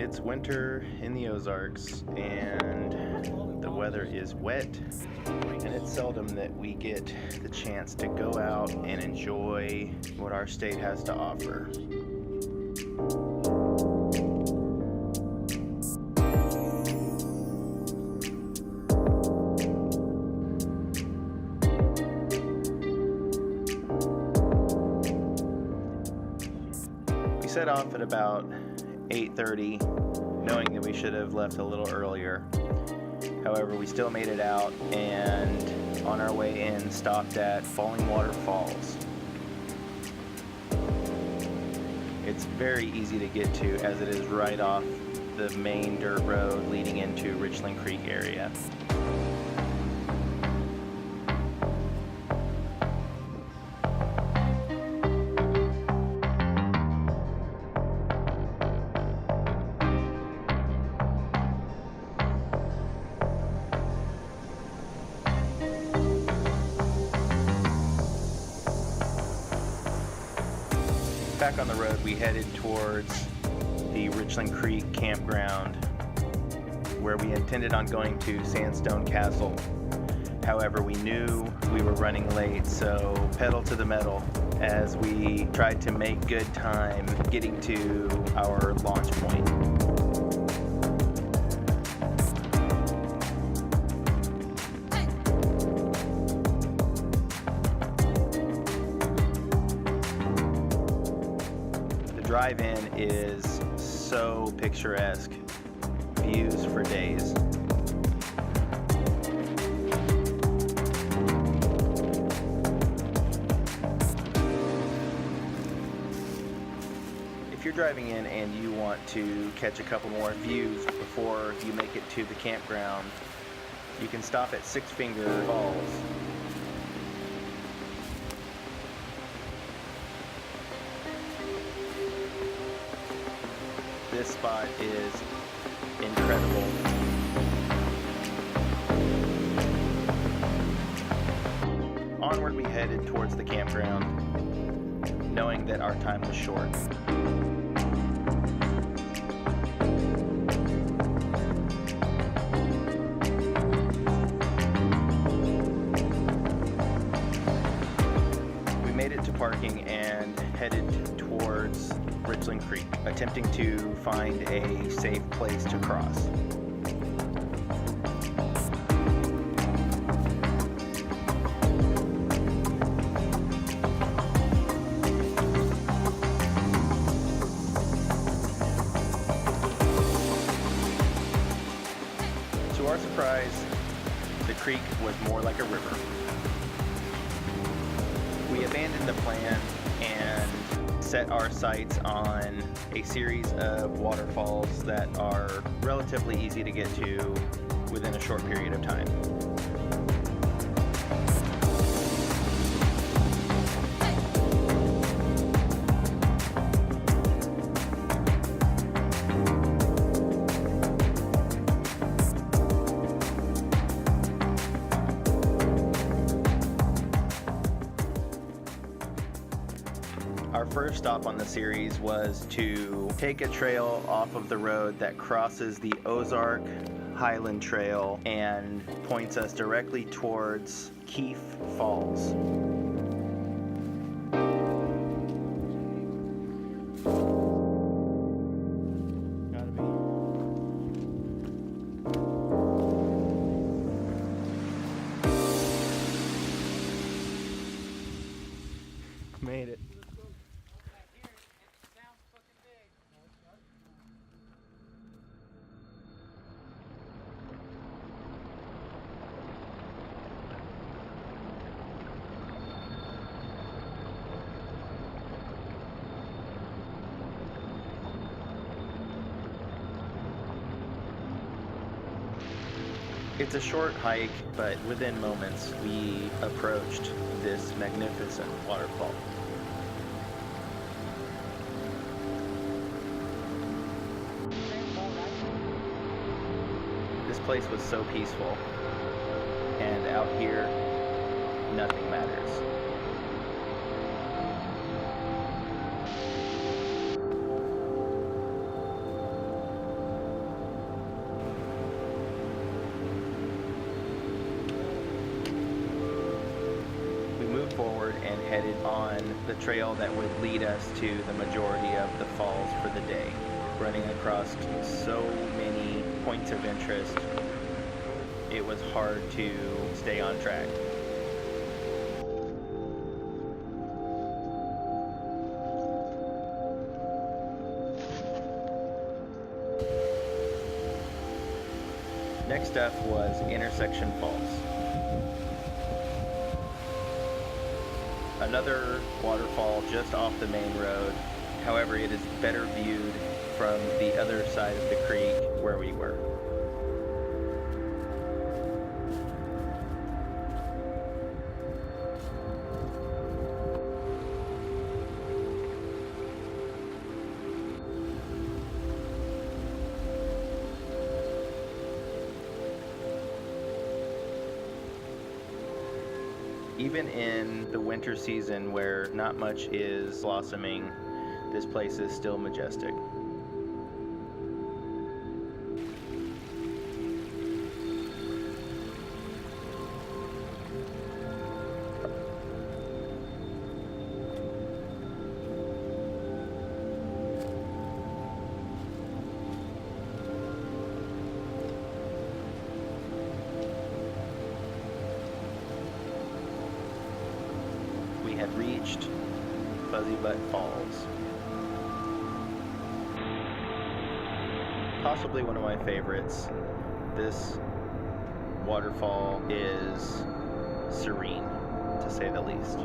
It's winter in the Ozarks and the weather is wet, and it's seldom that we get the chance to go out and enjoy what our state has to offer. We set off at about 8:30, knowing that we should have left a little earlier. However, we still made it out, and on our way in stopped at Falling Water Falls. It's very easy to get to, as it is right off the main dirt road leading into Richland Creek area. Back on the road, we headed towards the Richland Creek campground, where we intended on going to Sandstone Castle. However, we knew we were running late, so pedal to the metal as we tried to make good time getting to our launch point. Drive-in is so picturesque, views for days. If you're driving in and you want to catch a couple more views before you make it to the campground, you can stop at Six Finger Falls. This spot is incredible. Onward we headed towards the campground, knowing that our time was short. We made it to parking and headed towards Richland Creek, attempting to find a safe place to cross. To our surprise, the creek was more like a river. We abandoned the plan and set our sights on a series of waterfalls that are relatively easy to get to within a short period of time. Our first stop on the series was to take a trail off of the road that crosses the Ozark Highland Trail and points us directly towards Keefe Falls. Gotta be. Made it. It's a short hike, but within moments we approached this magnificent waterfall. This place was so peaceful, and out here, nothing matters. headed on the trail that would lead us to the majority of the falls for the day, running across so many points of interest. It was hard to stay on track. Next up was Intersection Falls. Another waterfall just off the main road. However, it is better viewed from the other side of the creek where we were. Even in the winter season where not much is blossoming, this place is still majestic. We had reached Fuzzy Butt Falls. Possibly one of my favorites. This waterfall is serene, to say the least.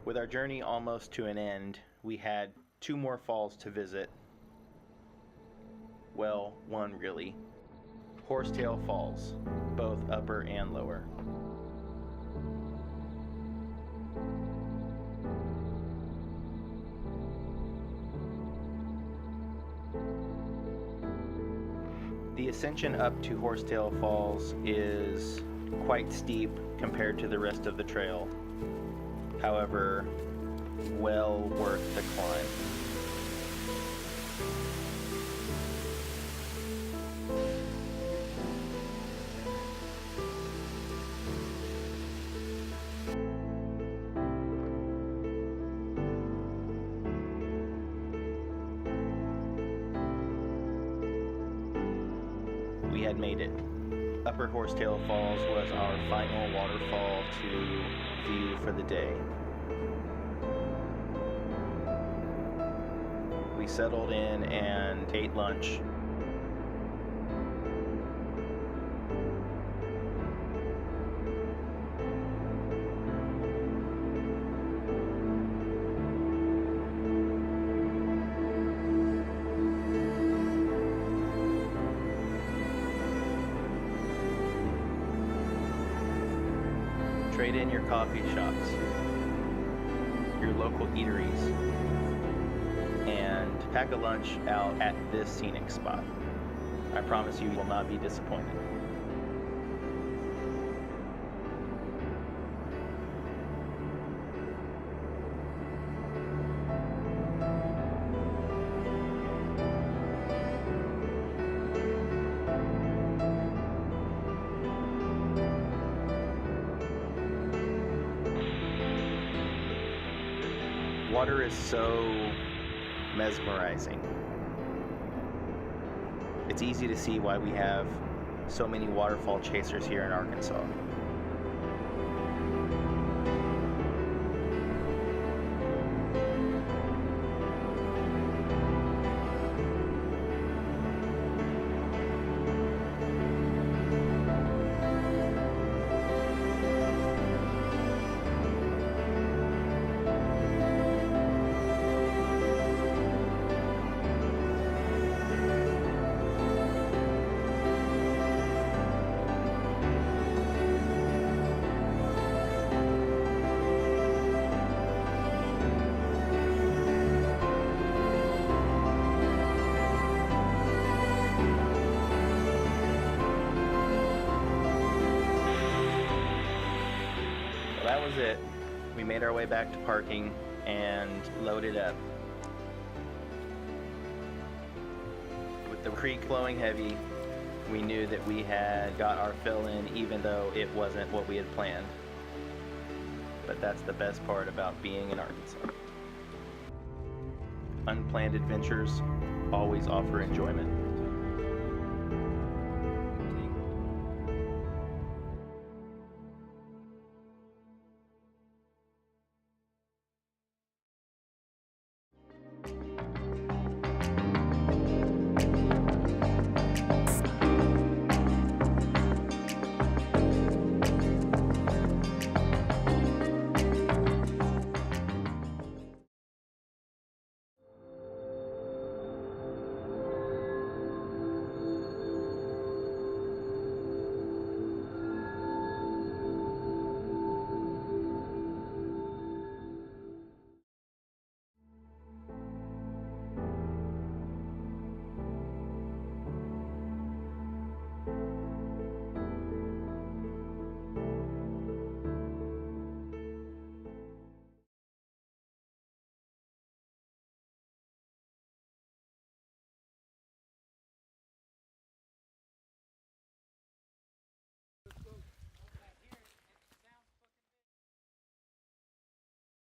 With our journey almost to an end, we had 2 more falls to visit. Well, one really. Horsetail Falls, both upper and lower. The ascension up to Horsetail Falls is quite steep compared to the rest of the trail. However, well worth the climb. We had made it. Upper Horsetail Falls was our final waterfall to view for the day. We settled in and ate lunch. Trade in your coffee shops, your local eateries, and pack a lunch out at this scenic spot. I promise you will not be disappointed. Water is so mesmerizing. It's easy to see why we have so many waterfall chasers here in Arkansas. was it. We made our way back to parking and loaded up. With the creek flowing heavy, we knew that we had got our fill in, even though it wasn't what we had planned. But that's the best part about being in Arkansas. Unplanned adventures always offer enjoyment.